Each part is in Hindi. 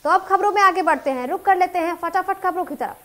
तो अब खबरों में आगे बढ़ते हैं, रुक कर लेते हैं फटाफट खबरों की तरफ।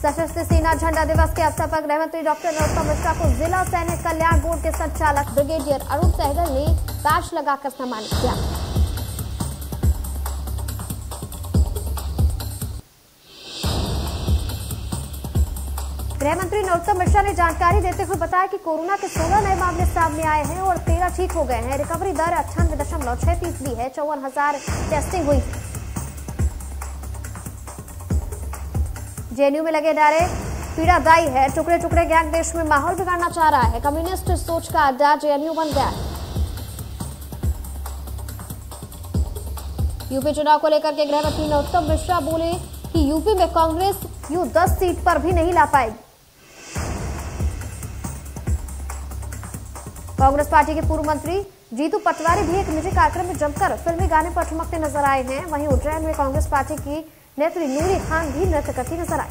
सशस्त्र सेना झंडा दिवस के अवसर पर गृह मंत्री डॉक्टर नरोत्तम मिश्रा को जिला सैनिक कल्याण बोर्ड के संचालक ब्रिगेडियर अरुण सहगल ने बैच लगाकर सम्मानित किया। गृह मंत्री नरोत्तम मिश्रा ने जानकारी देते हुए बताया कि कोरोना के 16 नए मामले सामने आए हैं और 13 ठीक हो गए हैं। रिकवरी दर 98.6% है। 54,000 टेस्टिंग हुई। जेएनयू में लगे नारे पीड़ादायी है, टुकड़े टुकड़े गैंग देश में माहौल बिगाड़ना चाह रहा है। कम्युनिस्ट सोच का अड्डा जेएनयू बन गया है। यूपी चुनाव को लेकर के गृह मंत्री नरोत्तम मिश्रा बोले कि यूपी में कांग्रेस यूं 10 सीट पर भी नहीं ला पाएगी। कांग्रेस पार्टी के पूर्व मंत्री जीतू पटवारी भी एक निजी कार्यक्रम में जमकर फिल्मी गाने पर ठुमकते नजर आए हैं। वहीं उज्जैन में कांग्रेस पार्टी की नेत्री नूरी खान भी नृत्य करती नजर आई।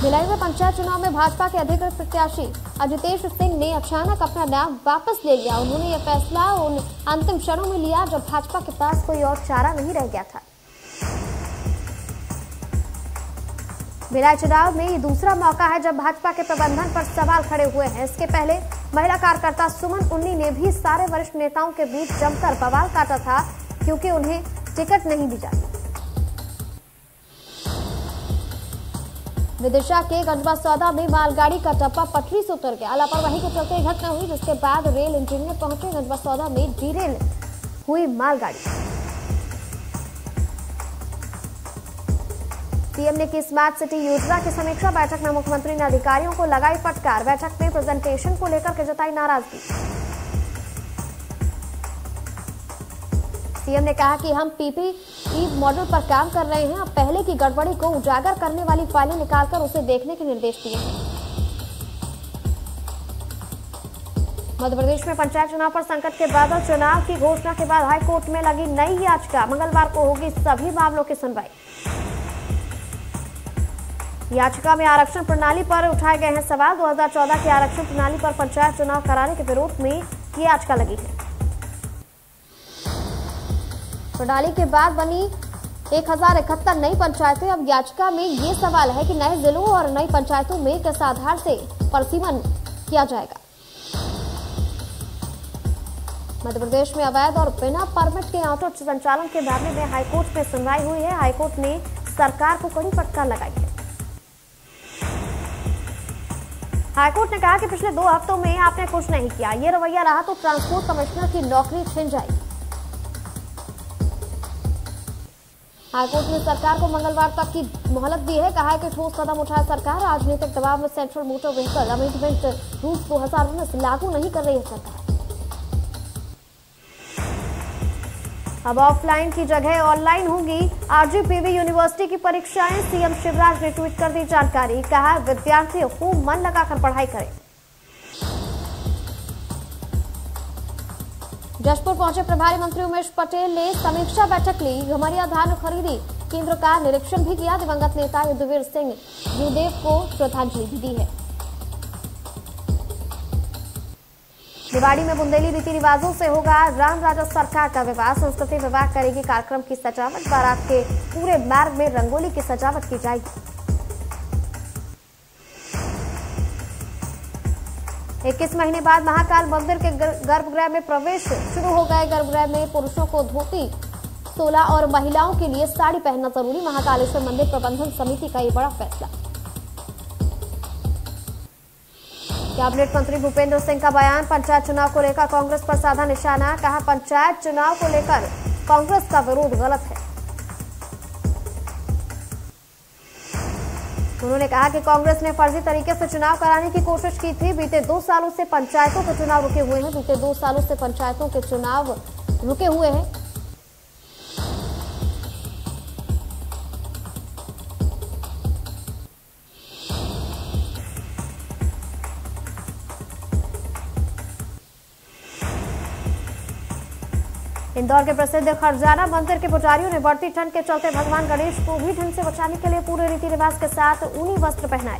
भिलाई में पंचायत चुनाव में भाजपा के अधिकृत प्रत्याशी अजितेश सिंह ने अचानक अपना नाम वापस ले लिया। उन्होंने यह फैसला उन अंतिम क्षणों में लिया जब भाजपा के पास कोई और चारा नहीं रह गया था। भिलाई चुनाव में ये दूसरा मौका है जब भाजपा के प्रबंधन पर सवाल खड़े हुए हैं। इसके पहले महिला कार्यकर्ता सुमन उन्नी ने भी सारे वरिष्ठ नेताओं के बीच जमकर बवाल काटा था क्योंकि उन्हें टिकट नहीं दी जाती। विदिशा के गंजवा सौदा में मालगाड़ी का डब्बा पटरी से उतर गया। लापरवाही के चलते घटना हुई, जिसके बाद रेल इंजीनियर पहुंचे। गंजवा सौदा में डीरेल हुई मालगाड़ी। सीएम ने की स्मार्ट सिटी योजना की समीक्षा बैठक में मुख्यमंत्री ने अधिकारियों को लगाई फटकार। बैठक में प्रेजेंटेशन को लेकर के जताई नाराजगी। सीएम ने कहा कि हम पीपीई मॉडल पर काम कर रहे हैं। अब पहले की गड़बड़ी को उजागर करने वाली फाइलें निकालकर उसे देखने के निर्देश दिए हैं। मध्य प्रदेश में पंचायत चुनाव पर संकट के बादल। चुनाव की घोषणा के बाद हाईकोर्ट में लगी नई याचिका। मंगलवार को होगी सभी मामलों की सुनवाई। याचिका में आरक्षण प्रणाली पर उठाए गए हैं सवाल। 2014 की आरक्षण प्रणाली पर पंचायत चुनाव कराने के विरोध में ये याचिका लगी है। प्रणाली के बाद बनी 1071 नई पंचायतें। अब याचिका में ये सवाल है कि नए जिलों और नई पंचायतों में किस आधार से परिसीमन किया जाएगा। मध्य प्रदेश में अवैध और बिना परमिट के ऑटो संचालन के मामले में हाईकोर्ट में सुनवाई हुई है। हाईकोर्ट ने सरकार को कड़ी फटकार लगाई है। हाईकोर्ट ने कहा कि पिछले 2 हफ्तों में आपने कुछ नहीं किया। ये रवैया रहा तो ट्रांसपोर्ट कमिश्नर की नौकरी छिन जाएगी। हाईकोर्ट ने सरकार को मंगलवार तक की मोहलत दी है। कहा है कि ठोस कदम उठाए सरकार। राजनीतिक दबाव में central motor vehicle amendment rules 2019 लागू नहीं कर रही है सरकार। अब ऑफलाइन की जगह ऑनलाइन होंगी आरजीपीवी यूनिवर्सिटी की परीक्षाएं। सीएम शिवराज ने ट्वीट कर दी जानकारी। कहा विद्यार्थी खूब मन लगाकर पढ़ाई करें। जशपुर पहुंचे प्रभारी मंत्री उमेश पटेल ने समीक्षा बैठक ली। घमरिया धान खरीदी केंद्र का निरीक्षण भी किया। दिवंगत नेता युद्धवीर सिंह जूदेव को श्रद्धांजलि भी दी है। निवाड़ी में बुंदेली रीति रिवाजों से होगा राम राजा सरकार का विवाह। संस्कृति विभाग करेगी कार्यक्रम की सजावट। बारात के पूरे मार्ग में रंगोली की सजावट की जाएगी। 21 महीने बाद महाकाल मंदिर के गर्भगृह में प्रवेश शुरू हो गए। गर्भगृह में पुरुषों को धोती 16 और महिलाओं के लिए साड़ी पहनना जरूरी। महाकालेश्वर मंदिर प्रबंधन समिति का ये बड़ा फैसला। कैबिनेट मंत्री भूपेंद्र सिंह का बयान। पंचायत चुनाव को लेकर कांग्रेस पर साधा निशाना। कहा पंचायत चुनाव को लेकर कांग्रेस का विरोध गलत है। उन्होंने कहा कि कांग्रेस ने फर्जी तरीके से चुनाव कराने की कोशिश की थी। बीते 2 सालों से पंचायतों के चुनाव रुके हुए हैं। बीते 2 सालों से पंचायतों के चुनाव रुके हुए हैं। इंदौर के प्रसिद्ध खरजाना मंदिर के पुजारियों ने बढ़ती ठंड के चलते भगवान गणेश को भी ठंड से बचाने के लिए पूरे रीति रिवाज के साथ ऊनी वस्त्र पहनाए।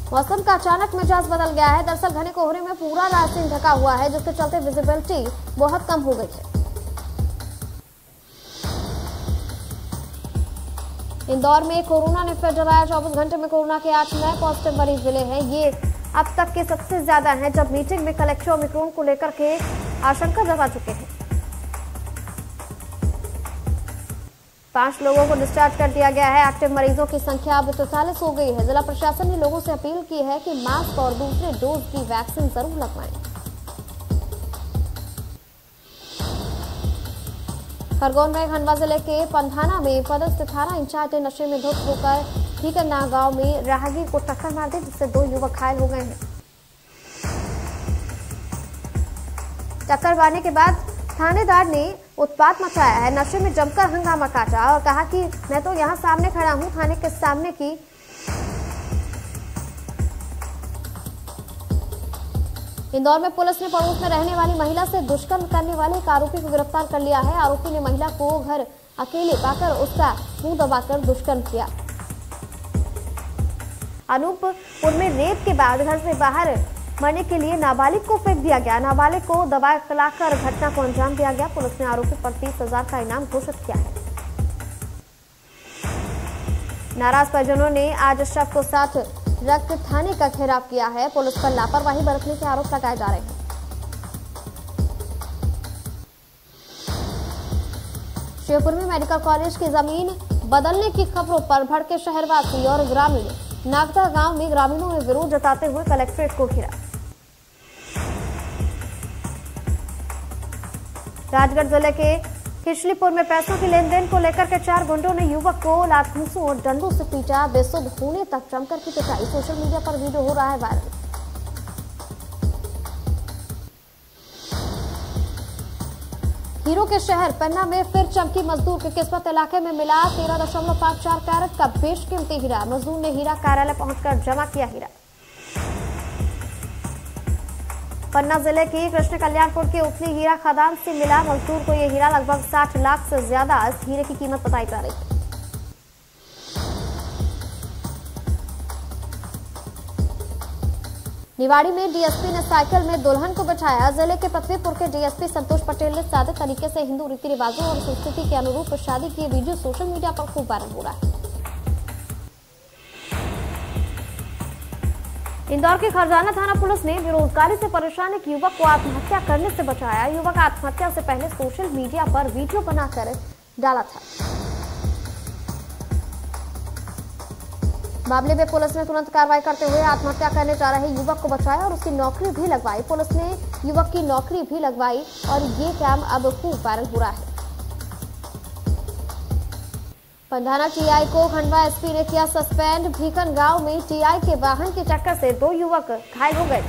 मौसम का अचानक मिजाज बदल गया है। दरअसल घने कोहरे में पूरा रास्ता ढका हुआ है, जिसके चलते विजिबिलिटी बहुत कम हो गई है। इंदौर में कोरोना ने फिर डराया। 24 घंटे में कोरोना के 8 नए पॉजिटिव मरीज मिले हैं। ये अब तक के सबसे ज्यादा हैं, जब मीटिंग में कलेक्टर ओमिक्रॉन को लेकर के आशंका जता चुके हैं। 5 लोगों को डिस्चार्ज कर दिया गया है। एक्टिव मरीजों की संख्या अब 43 हो गई है। जिला प्रशासन ने लोगों से अपील की है कि मास्क और दूसरे डोज की वैक्सीन जरूर लगवाएं। खरगोन में खंडवा जिले के पंधाना में पदस्थ थाना इंचार्ज ने नशे में धुत होकर ठीकरना गांव में राहगीर को टक्कर मार दी, जिससे 2 युवक घायल हो गए हैं। टक्कर मारने के बाद थानेदार ने उत्पात मचाया है, नशे में जमकर हंगामा काटा और कहा कि मैं तो यहां सामने खड़ा हूं, थाने के सामने की। इंदौर में पुलिस ने पड़ोस में रहने वाली महिला से दुष्कर्म करने वाले एक आरोपी को गिरफ्तार कर लिया है। आरोपी ने महिला को घर अकेले पाकर उसका मुंह दबाकर दुष्कर्म किया। अनूपपुर में रेप के बाद घर से बाहर मरने के लिए नाबालिग को फेंक दिया गया। नाबालिग को दबा खिलाकर घटना को अंजाम दिया गया। पुलिस ने आरोपी पर 30,000 का इनाम घोषित किया है। नाराज परिजनों ने आज शव को साथ रख थाने का घेराव किया है। पुलिस पर लापरवाही बरतने के आरोप लगाए जा रहे हैं। शिवपुर में मेडिकल कॉलेज की जमीन बदलने की खबरों पर भड़के शहरवासी और ग्रामीण। नागदा गांव में ग्रामीणों ने विरोध जताते हुए कलेक्ट्रेट को घेरा। राजगढ़ जिले के खिचलीपुर में पैसों के लेन देन को लेकर के 4 गुंडों ने युवक को लाठों और डंडों से पीटा। बेसुध होने तक जमकर की पिटाई। सोशल मीडिया पर वीडियो हो रहा है वायरल। हीरो के शहर पन्ना में फिर चमकी मजदूर की किस्मत। इलाके में मिला 13.54 कैरेट का बेशकीमती हीरा। मजदूर ने हीरा कार्यालय पहुंचकर जमा किया हीरा। पन्ना जिले की कृष्ण कल्याणपुर के उथली हीरा खदान से मिला मजदूर को यह हीरा लगभग 60 लाख से ज्यादा इस हीरे की कीमत बताई जा रही है। निवाड़ी में डीएसपी ने साइकिल में दुल्हन को बिठाया। जिले के पृथ्वीपुर के डीएसपी संतोष पटेल ने सादे तरीके से हिंदू रीति रिवाजों और संस्कृति के अनुरूप शादी की वीडियो सोशल मीडिया पर खूब वायरल हो रहा है। इंदौर के खरजाना थाना पुलिस ने बेरोजगारी से परेशान एक युवक को आत्महत्या करने से बचाया। युवक आत्महत्या से पहले सोशल मीडिया पर वीडियो बनाकर डाला था। मामले में पुलिस ने तुरंत कार्रवाई करते हुए आत्महत्या करने जा रहे युवक को बचाया और उसकी नौकरी भी लगवाई। पुलिस ने युवक की नौकरी भी लगवाई और ये काम अब खूब वायरल हो रहा है। पंधाना टीआई को खंडवा एसपी ने किया सस्पेंड। भीकन गांव में टीआई के वाहन की टक्कर से 2 युवक घायल हो गए।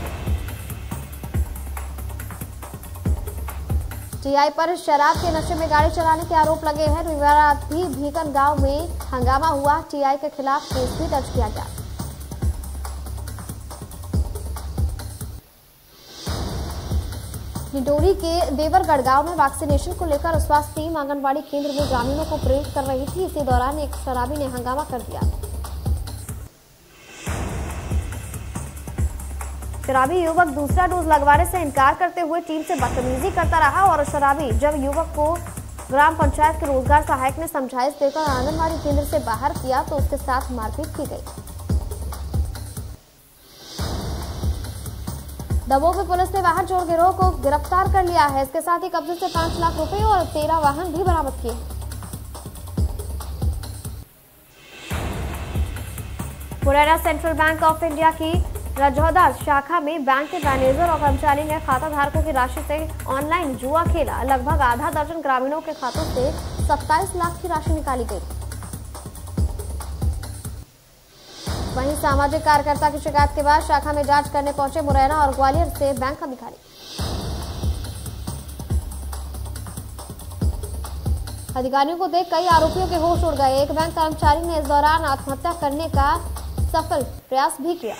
टीआई पर शराब के नशे में गाड़ी चलाने के आरोप लगे हैं। रविवार रात भी भीकन गांव में हंगामा हुआ। टीआई के खिलाफ केस भी दर्ज किया गया। निडोरी के देवरगढ़ गांव में वैक्सीनेशन को लेकर स्वास्थ्य टीम आंगनबाड़ी केंद्र में ग्रामीणों को प्रेरित कर रही थी। इसी दौरान एक शराबी ने हंगामा कर दिया। शराबी युवक दूसरा डोज लगवाने से इनकार करते हुए टीम से बदतमीजी करता रहा और शराबी जब युवक को ग्राम पंचायत के रोजगार सहायक ने समझाइश देकर आंगनबाड़ी केंद्र से बाहर किया तो उसके साथ मारपीट की गई। दमोह में पुलिस ने वाहन चोर गिरोह को गिरफ्तार कर लिया है। इसके साथ ही कब्जे से 5 लाख रुपए और 13 वाहन भी बरामद किए। Morena central bank of India की रजौदा शाखा में बैंक के मैनेजर और कर्मचारी ने खाता धारकों की राशि से ऑनलाइन जुआ खेला। लगभग आधा दर्जन ग्रामीणों के खातों से 27 लाख की राशि निकाली गई। वहीं सामाजिक कार्यकर्ता की शिकायत के बाद शाखा में जांच करने पहुंचे मुरैना और ग्वालियर से बैंक अधिकारी। अधिकारियों को देख कई आरोपियों के होश उड़ गए। एक बैंक कर्मचारी ने इस दौरान आत्महत्या करने का सफल प्रयास भी किया।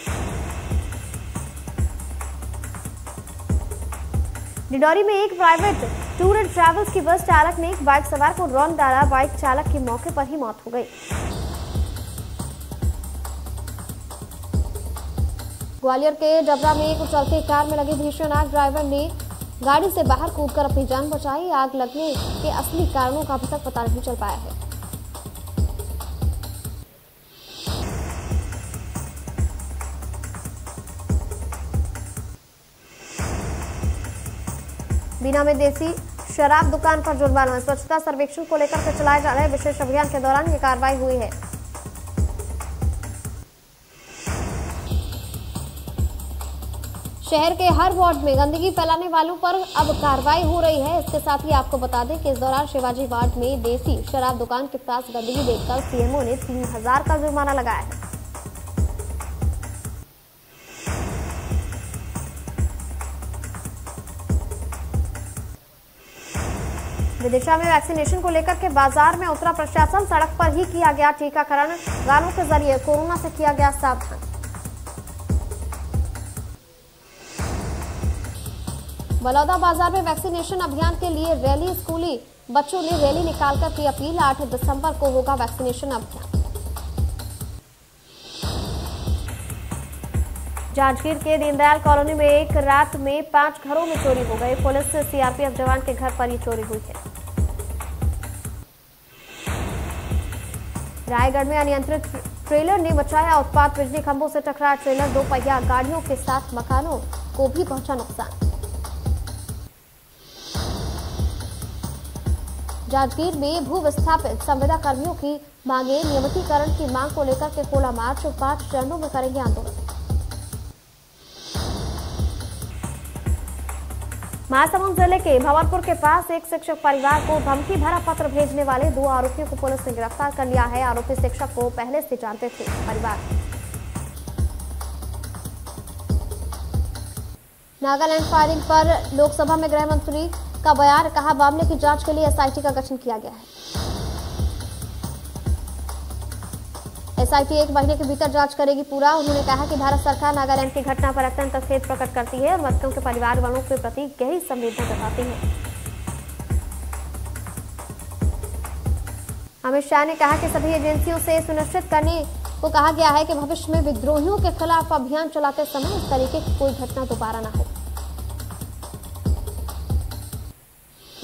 डिंडौरी में एक प्राइवेट टूर एंड ट्रैवल्स की बस चालक ने एक बाइक सवार को रौंद डाला। बाइक चालक की मौके पर ही मौत हो गई। ग्वालियर के डबरा में एक चलती कार में लगी भीषण आग, ड्राइवर ने गाड़ी से बाहर कूदकर अपनी जान बचाई। आग लगने के असली कारणों का अभी तक पता नहीं चल पाया है। बीना में देसी शराब दुकान पर जुर्माना। स्वच्छता सर्वेक्षण को लेकर के चलाए जा रहे विशेष अभियान के दौरान ये कार्रवाई हुई है। शहर के हर वार्ड में गंदगी फैलाने वालों पर अब कार्रवाई हो रही है। इसके साथ ही आपको बता दें कि इस दौरान शिवाजी वार्ड में देसी शराब दुकान के पास गंदगी देखकर सीएमओ ने 3000 का जुर्माना लगाया है। विदिशा में वैक्सीनेशन को लेकर के बाजार में उतरा प्रशासन। सड़क पर ही किया गया टीकाकरण। गानों के जरिए कोरोना से किया गया सावधान। बलौदा बाजार में वैक्सीनेशन अभियान के लिए रैली। स्कूली बच्चों ने रैली निकालकर की अपील। 8 दिसंबर को होगा वैक्सीनेशन अभियान। जांजगीर के दीनदयाल कॉलोनी में एक रात में 5 घरों में चोरी हो गई। पुलिस से सीआरपीएफ जवान के घर पर ये चोरी हुई है। रायगढ़ में अनियंत्रित ट्रेलर ने मचाया उत्पात। बिजली खंभों से टकराया ट्रेलर। 2 पहिया गाड़ियों के साथ मकानों को भी पहुंचा नुकसान। जांजगीर में भू विस्थापित संविदा कर्मियों की मांगे। नियमितीकरण की मांग को लेकर के खोला मार्च। 5 चरणों में करेंगे आंदोलन। महासमुंद जिले के भंवरपुर के पास एक शिक्षक परिवार को धमकी भरा पत्र भेजने वाले 2 आरोपियों को पुलिस ने गिरफ्तार कर लिया है। आरोपी शिक्षक को पहले से जानते थे परिवार। नागालैंड फायरिंग पर लोकसभा में गृह मंत्री का बयान। कहा, मामले की जांच के लिए एसआईटी का गठन किया गया है। एसआईटी 1 महीने के भीतर जांच करेगी पूरा। उन्होंने कहा कि भारत सरकार नागालैंड की घटना पर अत्यंत खेद प्रकट करती है और मृतकों के परिवार वालों के प्रति गहरी संवेदना जताती है। अमित शाह ने कहा कि सभी एजेंसियों से सुनिश्चित करने को कहा गया है कि भविष्य में विद्रोहियों के खिलाफ अभियान चलाते समय इस तरीके की कोई घटना दोबारा न हो।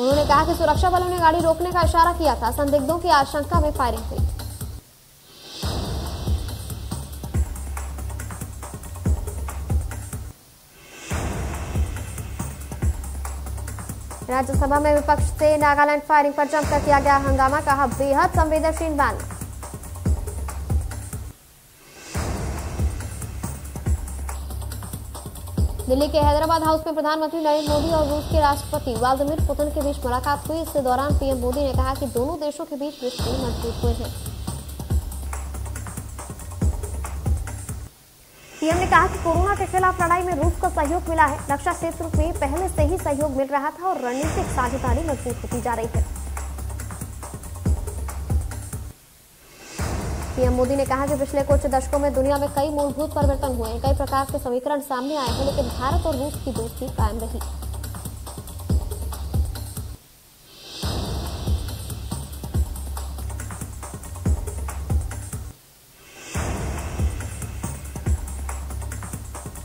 उन्होंने कहा कि सुरक्षा बलों ने गाड़ी रोकने का इशारा किया था। संदिग्धों की आशंका में फायरिंग हुई। राज्यसभा में विपक्ष से नागालैंड फायरिंग पर जमकर किया गया हंगामा। कहा, बेहद संवेदनशील बयान। दिल्ली के हैदराबाद हाउस में प्रधानमंत्री नरेंद्र मोदी और रूस के राष्ट्रपति व्लादिमीर पुतिन के बीच मुलाकात हुई। इस दौरान पीएम मोदी ने कहा कि दोनों देशों के बीच रिश्ते मजबूत हुए हैं। पीएम ने कहा कि कोरोना के खिलाफ लड़ाई में रूस को सहयोग मिला है। रक्षा क्षेत्र में पहले से ही सहयोग मिल रहा था और रणनीतिक साझेदारी मजबूत होती जा रही है। पीएम मोदी ने कहा कि पिछले कुछ दशकों में दुनिया में कई मूलभूत परिवर्तन हुए हैं। कई प्रकार के समीकरण सामने आए हैं, लेकिन भारत और रूस की दोस्ती कायम रही।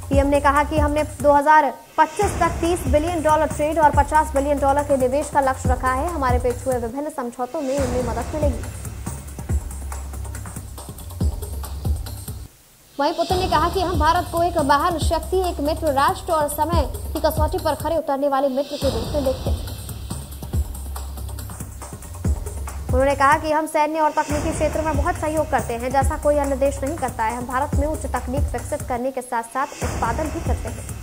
पीएम ने कहा कि हमने 2025 तक $30 बिलियन ट्रेड और $50 बिलियन के निवेश का लक्ष्य रखा है। हमारे पेश हुए विभिन्न समझौतों में उन्हें मदद मिलेगी। वहीं पुतिन ने कहा कि हम भारत को एक महान शक्ति, एक मित्र राष्ट्र और समय की कसौटी पर खरे उतरने वाले मित्र के रूप में देखते हैं। उन्होंने कहा कि हम सैन्य और तकनीकी क्षेत्र में बहुत सहयोग करते हैं, जैसा कोई अन्य देश नहीं करता है। हम भारत में उच्च तकनीक विकसित करने के साथ साथ उत्पादन भी करते हैं।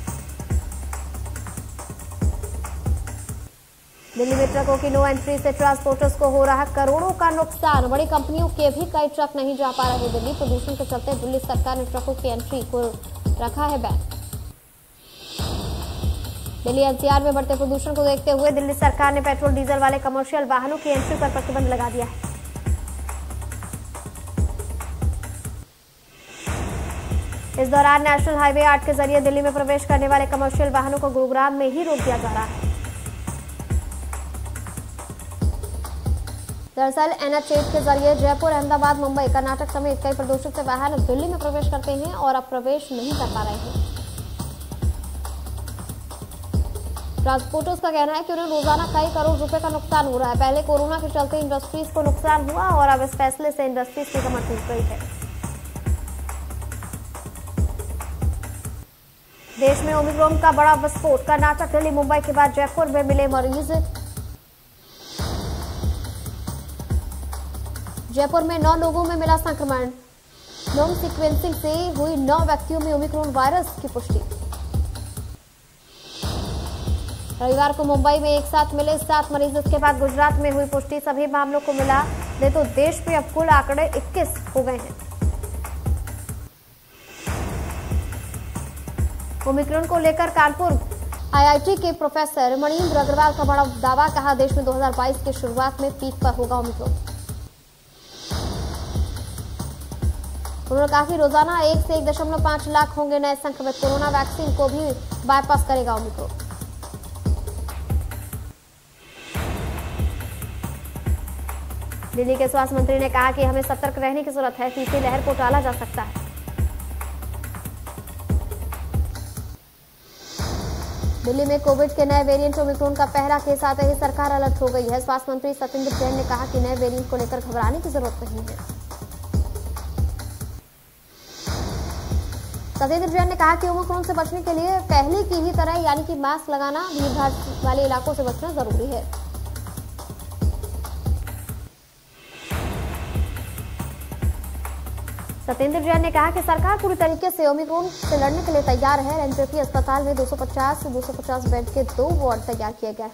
दिल्ली में ट्रकों की नो एंट्री से ट्रांसपोर्टर्स को हो रहा करोड़ों का नुकसान। बड़ी कंपनियों के भी कई ट्रक नहीं जा पा रहे दिल्ली। प्रदूषण के चलते दिल्ली सरकार ने ट्रकों की एंट्री को रखा है बैन। दिल्ली एनसीआर में बढ़ते प्रदूषण को देखते हुए दिल्ली सरकार ने पेट्रोल डीजल वाले कमर्शियल वाहनों की एंट्री पर प्रतिबंध लगा दिया है। इस दौरान नेशनल हाईवे 8 के जरिए दिल्ली में प्रवेश करने वाले कमर्शियल वाहनों को गुरुग्राम में ही रोक दिया जा रहा है। दरअसल NH8 के जरिए जयपुर, अहमदाबाद, मुंबई, कर्नाटक समेत कई प्रदूषित से वाहन दिल्ली में प्रवेश करते हैं और अब प्रवेश नहीं कर पा रहे हैं। ट्रांसपोर्टर्स का कहना है कि उन्हें रोजाना कई करोड़ रुपए का नुकसान हो रहा है। पहले कोरोना के चलते इंडस्ट्रीज को नुकसान हुआ और अब इस फैसले से इंडस्ट्रीज की कमर टूट गई है। देश में ओमिक्रॉन का बड़ा विस्फोट, कर्नाटक, दिल्ली, मुंबई के बाद जयपुर में मिले मरीज। जयपुर में 9 लोगों में मिला संक्रमण। नोम सीक्वेंसिंग से हुई 9 व्यक्तियों में ओमिक्रॉन वायरस की पुष्टि। रविवार को मुंबई में एक साथ मिले 7 मरीज, इसके बाद गुजरात में हुई पुष्टि। सभी मामलों को मिला दे तो देश में अब कुल आंकड़े 21 हो गए हैं। ओमिक्रॉन को लेकर कानपुर IIT के प्रोफेसर मणिन्द्र अग्रवाल का बड़ा दावा, कहा देश में 2022 की शुरुआत में पीक पर होगा ओमिक्रॉन। उन्होंने कहा कि रोजाना 1 से 1.5 लाख होंगे नए संक्रमित। कोरोना वैक्सीन को भी बाईपास करेगा ओमिक्रॉन। दिल्ली के स्वास्थ्य मंत्री ने कहा कि हमें सतर्क रहने की जरूरत है, तीसरी लहर को टाला जा सकता है। दिल्ली में कोविड के नए वेरिएंट ओमिक्रॉन का पहला केस आते ही सरकार अलर्ट हो गई है। स्वास्थ्य मंत्री सत्येंद्र जैन ने कहा कि नए वेरिएंट को लेकर घबराने की जरूरत नहीं है। सत्येंद्र जैन ने कहा कि ओमिक्रॉन से बचने के लिए पहले की ही तरह यानी कि मास्क लगाना, भीड़भाड़ वाले इलाकों से बचना जरूरी है। सत्येंद्र जैन ने कहा कि सरकार पूरी तरीके से ओमिक्रॉन से लड़ने के लिए तैयार है। एनजेपी अस्पताल में 250 बेड के 2 वार्ड तैयार किए गए हैं।